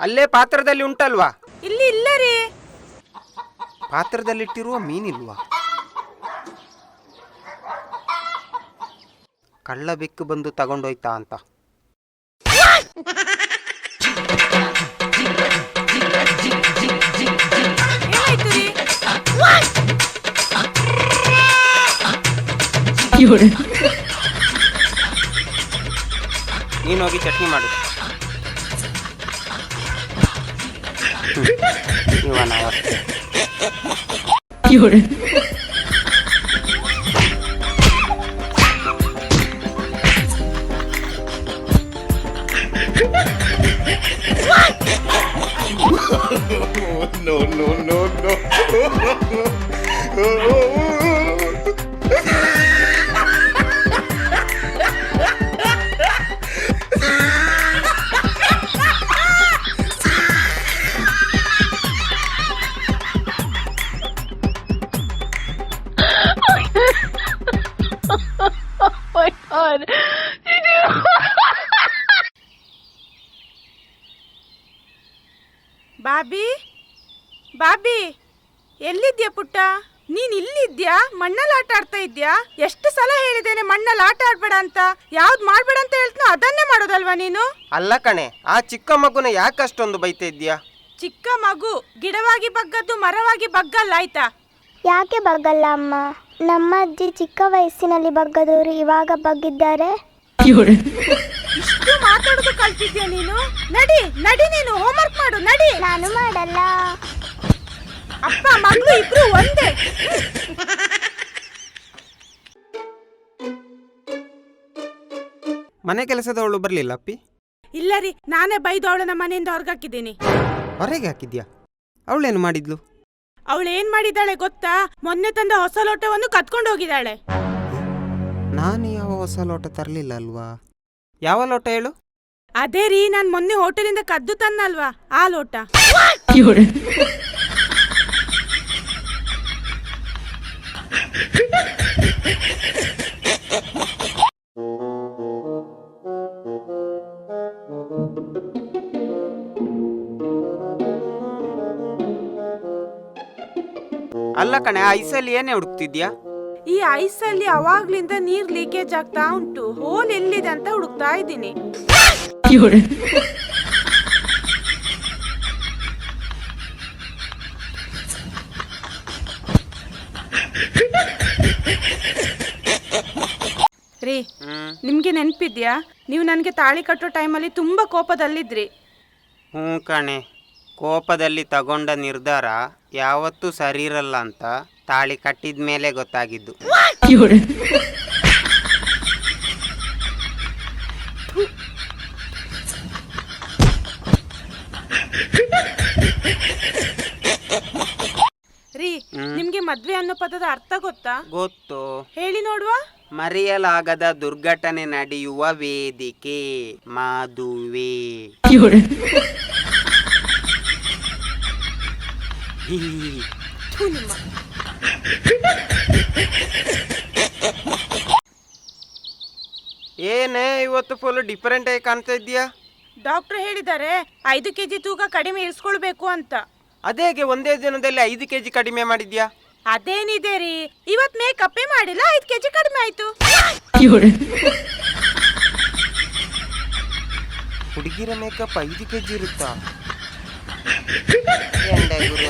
ಅಲ್ಲೇ ಪಾತ್ರದಲ್ಲಿ ಉಂಟಲ್ವಾ? ಇಲ್ಲಿ ಇಲ್ಲ ರೀ. ಪಾತ್ರದಲ್ಲಿಟ್ಟಿರುವ ಮೀನಿಲ್ವಾ? ಕಳ್ಳ ಬೆಕ್ಕು ಬಂದು ತಗೊಂಡೋಯ್ತಾ ಅಂತ. ಏನಾಯ್ತು ರೀ? ನೀನು ಹೋಗಿ ಚಟ್ನಿ ಮಾಡು. ಇವನ ಅವಸ್ಥೆ. No, no, no, no. Oh my God. Bobby, Bobby, ಎಲ್ಲಿದ್ಯಾ ಪುಟ್ಟ? ನೀನ್ ಇಲ್ಲಿದ್ಯಾ? ಮಣ್ಣಲ್ಲಿ ಆಟ ಆಡ್ತಾ ಇದ್ಯಾ? ಎಷ್ಟು ಸಲ ಹೇಳಿದ್ದೇನೆ ಮಣ್ಣಲ್ಲಿ ಆಟ ಆಡ್ಬೇಡ ಅಂತ. ಯಾವ್ದು ಮಾಡ್ಬೇಡ ಅಂತ ಹೇಳ್ತೀನೋ ಅದನ್ನೇ ಮಾಡೋದಲ್ವಾ ನೀನು? ಅಲ್ಲ ಕಣೆ, ಆ ಚಿಕ್ಕ ಮಗುನ ಯಾಕಷ್ಟೊಂದು ಬೈತಾ ಇದ್ಯಾ? ಚಿಕ್ಕ ಮಗು ಗಿಡವಾಗಿ ಬಗ್ಗದ್ದು ಮರವಾಗಿ ಬಗ್ಗಲ್ಲ, ಆಯ್ತಾ? ಯಾಕೆ ಬಗ್ಗಲ್ಲ ಅಮ್ಮ? ನಮ್ಮ ಅಜ್ಜಿ ಚಿಕ್ಕ ವಯಸ್ಸಿನಲ್ಲಿ ಬಗ್ಗದವರು ಇವಾಗ ಬಗ್ಗಿದ್ದಾರೆ. ಇಷ್ಟು ಮಾತಾಡೋದು ಕಲ್ತಿದ್ಯಾ ನೀನು? ನಡಿ ನಡಿ, ನೀನು ಹೋಮ್ವರ್ಕ್ ಮಾಡು, ನಡಿ. ನಾನು ಮಾಡಲ್ಲ. ಅಪ್ಪ ಮಗಳು ಇಬ್ರು ಒಂದೇ. ಮನೆ ಕೆಲಸದವಳು ಬರ್ಲಿಲ್ಲ ಅಪ್ಪಿ? ಇಲ್ಲ ರೀ, ನಾನೇ ಬೈದು ಅವಳನ್ನ ಮನೆಯಿಂದ ಹೊರಗಾಕಿದ್ದೀನಿ. ಹೊರಗೆ ಹಾಕಿದ್ಯಾ? ಅವಳೇನು ಮಾಡಿದ್ಲು? ಅವಳು ಏನ್ ಮಾಡಿದ್ದಾಳೆ ಗೊತ್ತಾ? ಮೊನ್ನೆ ತಂದ ಹೊಸ ಲೋಟವನ್ನು ಕತ್ಕೊಂಡು ಹೋಗಿದ್ದಾಳೆ. ನಾನು ಯಾವ ಹೊಸ ಲೋಟ ತರಲಿಲ್ಲ ಅಲ್ವಾ? ಯಾವ ಲೋಟ ಹೇಳು? ಅದೇ ರೀ, ನಾನ್ ಮೊನ್ನೆ ಹೋಟೆಲಿಂದ ಕದ್ದು ತನ್ನಲ್ವಾ, ಆ ಲೋಟ. ಅಲ್ಲ ಕಣೆ, ಆ ಐಸಲ್ಲಿ ಏನೇ ಹುಡುಕ್ತಿದ್ಯಾ? ಈ ಐಸಲ್ಲಿ ಅವಾಗ್ಲಿಂದ ನೀರ್ ಲೀಕೇಜ್ ಆಗ್ತಾ ಉಂಟು. ಹೋಲ್ ಎಲ್ಲಿದೆ ಅಂತ ಹುಡುಕ್ತಾ ಇದ್ದೀನಿ. ರೀ, ನಿಮ್ಗೆ ನೆನ್ಪಿದ್ಯಾ? ನೀವು ನನ್ಗೆ ತಾಳಿ ಕಟ್ಟೋ ಟೈಮಲ್ಲಿ ತುಂಬಾ ಕೋಪದಲ್ಲಿದ್ರಿ. ಹ್ಞೂ ಕಣೆ, ಕೋಪದಲ್ಲಿ ತಗೊಂಡ ನಿರ್ಧಾರ ಯಾವತ್ತೂ ಸರಿ ಇರಲ್ಲ ಅಂತ ತಾಳಿ ಕಟ್ಟಿದ ಮೇಲೆ ಗೊತ್ತಾಗಿದ್ದು. ರೀ, ನಿಮ್ಗೆ ಮದ್ವೆ ಅನ್ನೋ ಪದದ ಅರ್ಥ ಗೊತ್ತಾ? ಗೊತ್ತು. ಹೇಳಿ ನೋಡುವ. ಮರೆಯಲಾಗದ ದುರ್ಘಟನೆ ನಡೆಯುವ ವೇದಿಕೆ, ಮದುವೆ. ಏನೇ ಇವತ್ತು ಫುಲ್ ಡಿಫರೆಂಟ್ ಆಗಿ ಕಾಣ್ತಾ ಇದೆಯಾ? ಡಾಕ್ಟರ್ ಹೇಳಿದ್ದಾರೆ 5 kg ತೂಕ ಕಡಿಮೆ ಇಳಿಸ್ಕೊಳ್ಬೇಕು ಅಂತ. ಅದೇಗೆ ಒಂದೇ ದಿನದಲ್ಲಿ 5 kg ಕಡಿಮೆ ಮಾಡಿದ್ಯಾ? ಅದೇನಿದೆ ರೀ, ಇವತ್ ಮೇಕಪ್ಪೇ ಮಾಡಿಲ್ಲ, 5 kg ಕಡಿಮೆ ಆಯ್ತು. ಹುಡುಗಿರ ಮೇಕಪ್ 5 kg ಇರುತ್ತಾ? ಗುರು